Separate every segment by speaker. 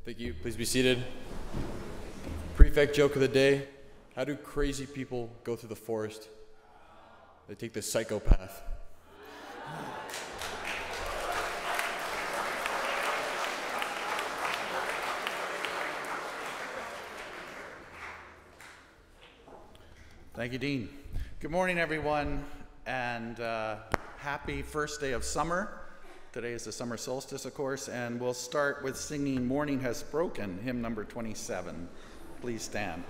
Speaker 1: Thank you. Please be seated. Prefect joke of the day. How do crazy people go through the forest? They take the psychopath.
Speaker 2: Thank you, Dean. Good morning, everyone, and happy first day of summer. Today is the summer solstice, of course, and we'll start with singing Morning Has Broken, hymn number 27. Please stand.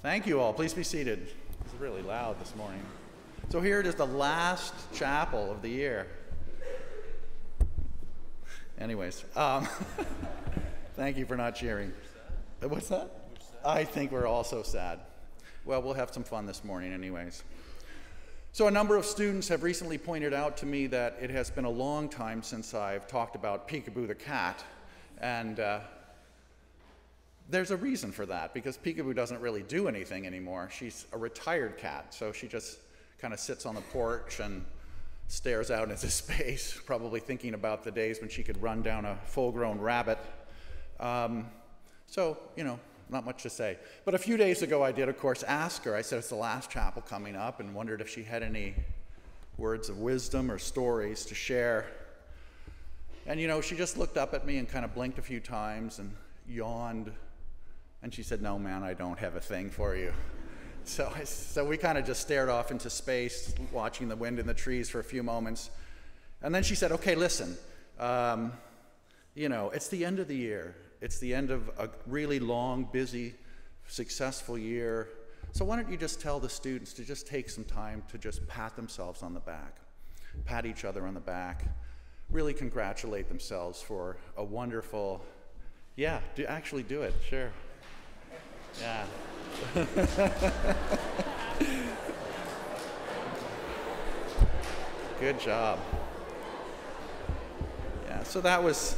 Speaker 2: Thank you all. Please be seated. It's really loud this morning. So here it is, the last chapel of the year. Anyways, thank you for not cheering. What's that? I think we're all so sad. Well, we'll have some fun this morning anyways. So a number of students have recently pointed out to me that it has been a long time since I've talked about Peekaboo the cat, and there's a reason for that, because Peekaboo doesn't really do anything anymore. She's a retired cat, so she just kind of sits on the porch and stares out into space, probably thinking about the days when she could run down a full-grown rabbit. So, you know, not much to say. But a few days ago I did, of course, ask her. I said it's the last chapel coming up, and wondered if she had any words of wisdom or stories to share. And, you know, she just looked up at me and kind of blinked a few times and yawned. And she said, "No, man, I don't have a thing for you." So we kind of just stared off into space, watching the wind in the trees for a few moments. And then she said, "Okay, listen, you know, it's the end of the year. It's the end of a really long, busy, successful year. So why don't you just tell the students to just take some time to just pat themselves on the back, pat each other on the back, really congratulate themselves for a wonderful," yeah, actually do it, sure. Yeah. Good job. Yeah, so that was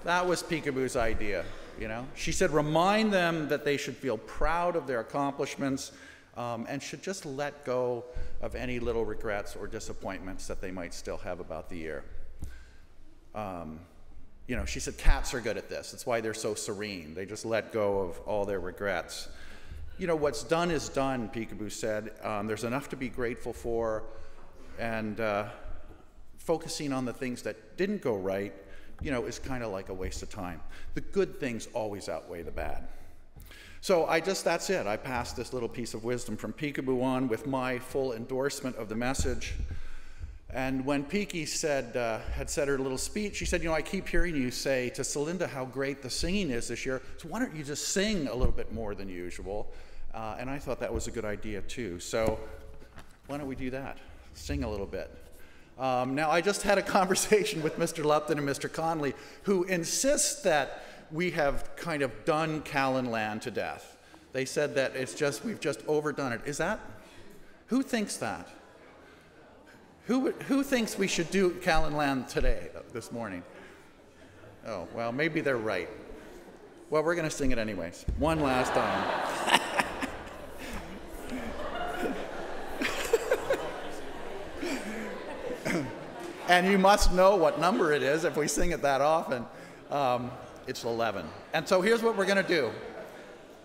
Speaker 2: Peekaboo's idea, you know. She said remind them that they should feel proud of their accomplishments and should just let go of any little regrets or disappointments that they might still have about the year. You know, she said cats are good at this. That's why they're so serene. They just let go of all their regrets. You know, what's done is done, Peekaboo said. There's enough to be grateful for, and focusing on the things that didn't go right, you know, is kind of like a waste of time. The good things always outweigh the bad. So that's it. I passed this little piece of wisdom from Peekaboo on with my full endorsement of the message. And when Peeky had said her little speech, she said, I keep hearing you say to Celinda how great the singing is this year, so why don't you just sing a little bit more than usual? And I thought that was a good idea too. So why don't we do that? Sing a little bit. Now, I just had a conversation with Mr. Lupton and Mr. Conley, who insist that we have kind of done Callanland to death. They said that we've just overdone it. Who thinks that? Who thinks we should do Callanland today, this morning? Oh, well, maybe they're right. Well, we're going to sing it anyways. One last time. And you must know what number it is if we sing it that often. It's 11. And so here's what we're going to do.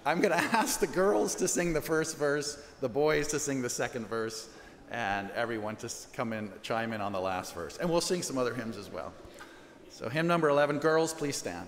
Speaker 2: I'm going to ask the girls to sing the first verse, the boys to sing the second verse, and everyone to chime in on the last verse. And we'll sing some other hymns as well. So hymn number 11, girls, please stand.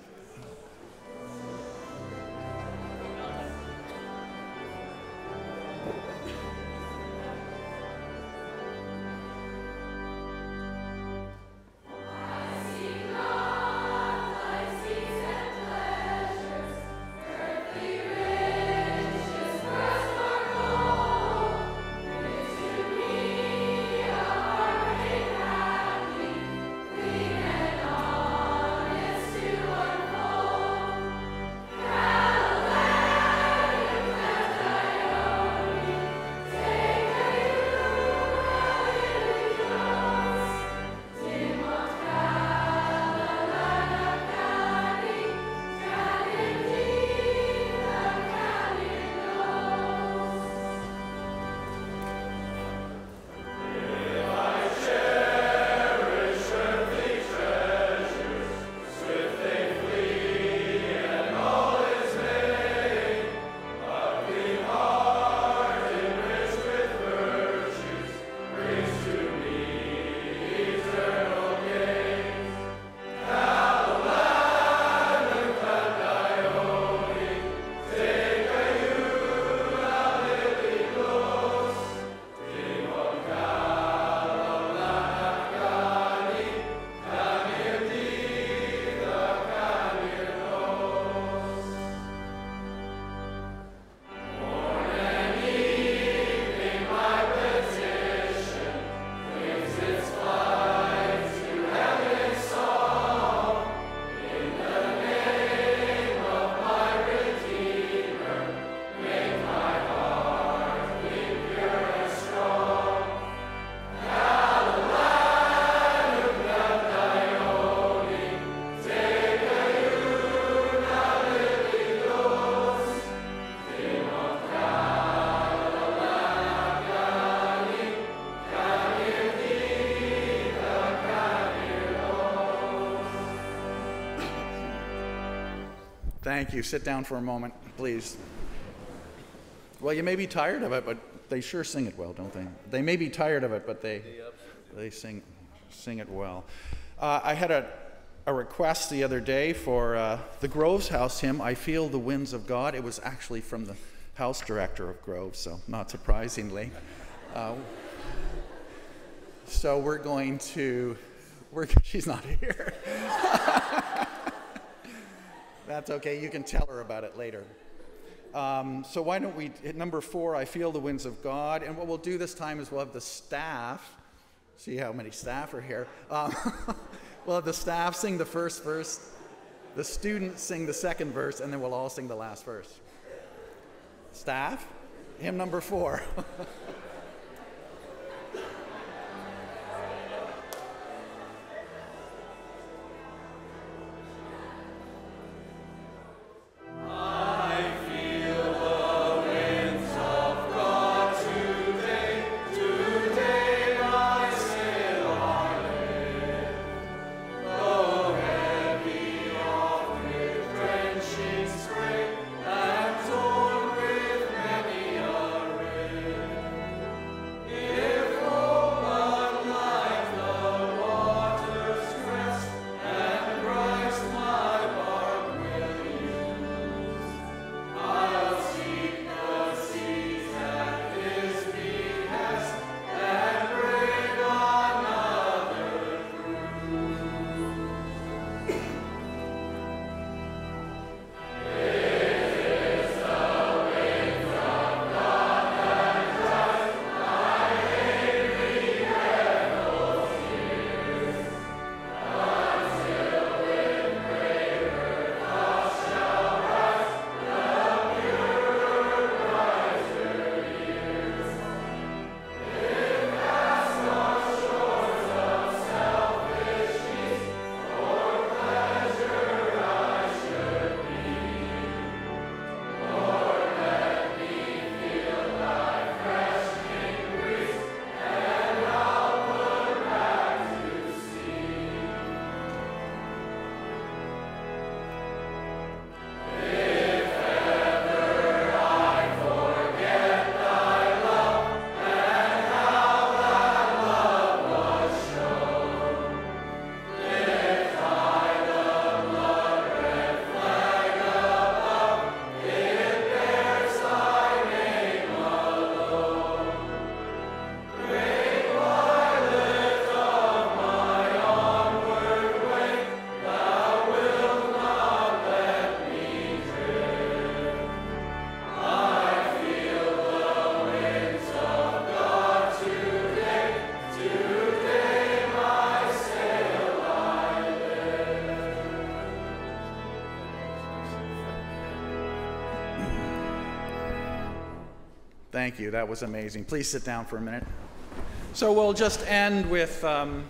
Speaker 2: Thank you. Sit down for a moment, please. Well, you may be tired of it, but they sure sing it well, don't they? They may be tired of it, but they sing it well. I had a request the other day for the Groves House hymn, I Feel the Winds of God. It was actually from the house director of Groves, so not surprisingly. So we're going to, she's not here. That's okay, you can tell her about it later. So why don't we, at number 4, I Feel the Winds of God, and what we'll do this time is we'll have the staff, see how many staff are here, we'll have the staff sing the first verse, the students sing the second verse, and then we'll all sing the last verse. Staff, hymn number 4. Thank you. That was amazing. Please sit down for a minute. So we'll just end with the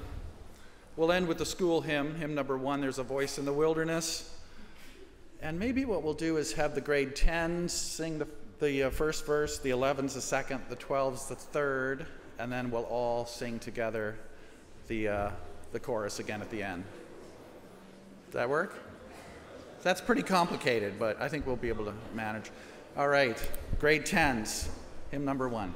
Speaker 2: school hymn, hymn number 1, There's a Voice in the Wilderness. And maybe what we'll do is have the grade 10s sing the first verse, the 11s the second, the 12s the third, and then we'll all sing together the chorus again at the end. Does that work? That's pretty complicated, but I think we'll be able to manage. All right, grade 10s, hymn number 1.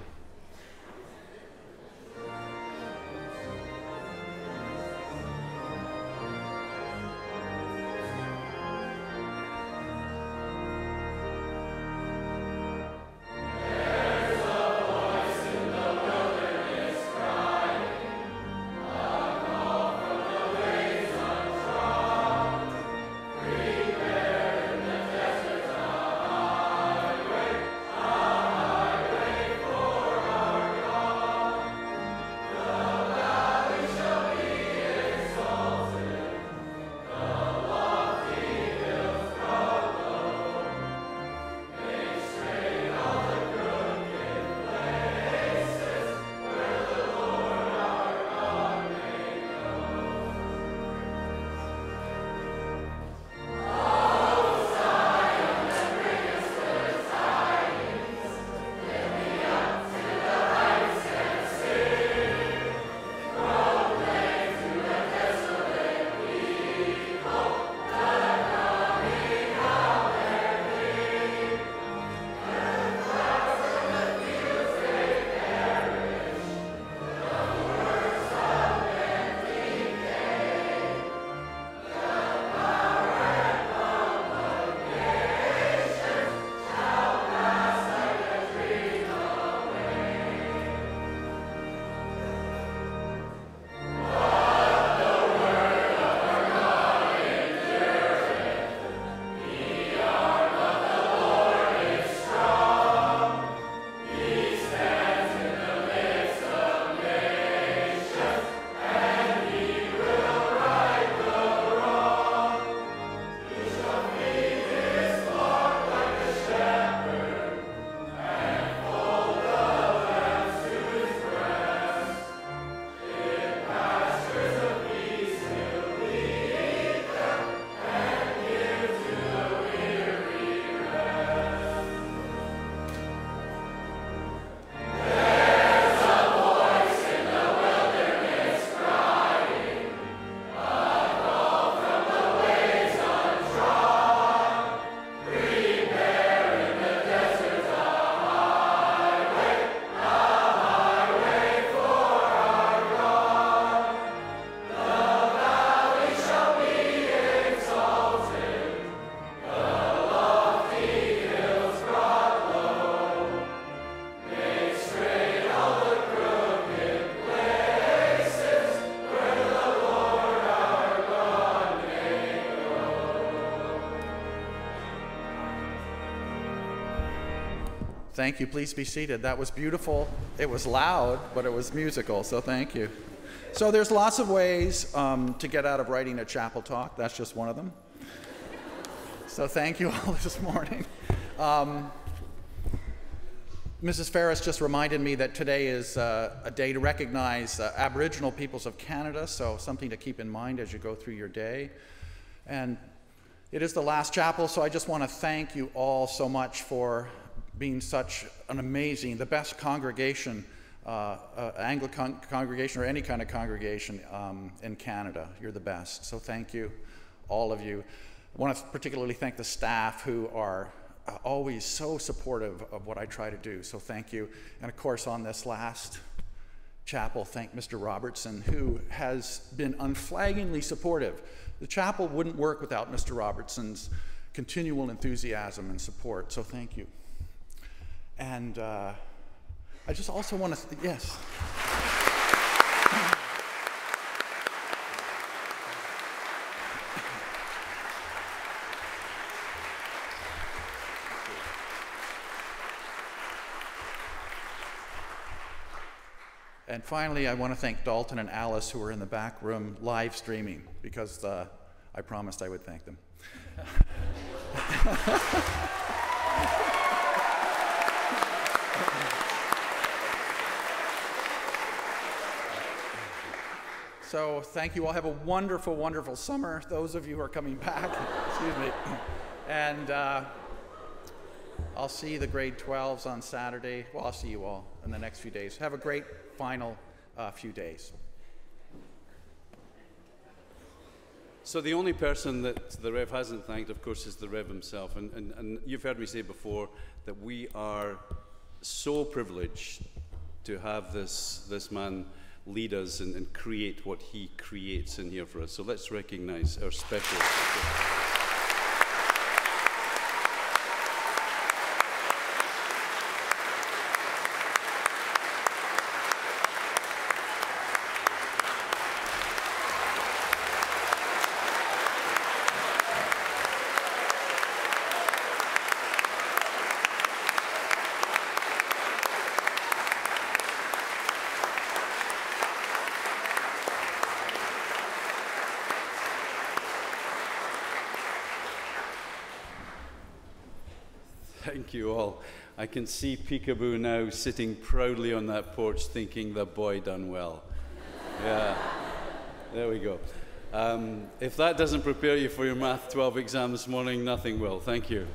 Speaker 2: Thank you. Please be seated. That was beautiful. It was loud, but it was musical, so thank you. So there's lots of ways to get out of writing a chapel talk. That's just one of them. So thank you all this morning. Mrs. Ferris just reminded me that today is a day to recognize Aboriginal peoples of Canada, so something to keep in mind as you go through your day. And it is the last chapel, so I just want to thank you all so much for being such an amazing, the best congregation, Anglican congregation or any kind of congregation in Canada. You're the best, so thank you, all of you. I want to particularly thank the staff who are always so supportive of what I try to do, so thank you. And of course, on this last chapel, thank Mr. Robertson, who has been unflaggingly supportive. The chapel wouldn't work without Mr. Robertson's continual enthusiasm and support, so thank you. And I just also want to, yes. And finally, I want to thank Dalton and Alice, who are in the back room live streaming, because I promised I would thank them. So thank you all. Have a wonderful, wonderful summer, those of you who are coming back. Excuse me. And I'll see the grade 12s on Saturday. Well, I'll see you all in the next few days. Have a great final few days.
Speaker 3: So the only person that the Rev hasn't thanked, of course, is the Rev himself. And you've heard me say before that we are so privileged to have this man lead us and create what he creates in here for us. So let's recognize our special. Thank you all. I can see Peekaboo now sitting proudly on that porch thinking the boy done well. Yeah, there we go. If that doesn't prepare you for your Math 12 exam this morning, nothing will. Thank you.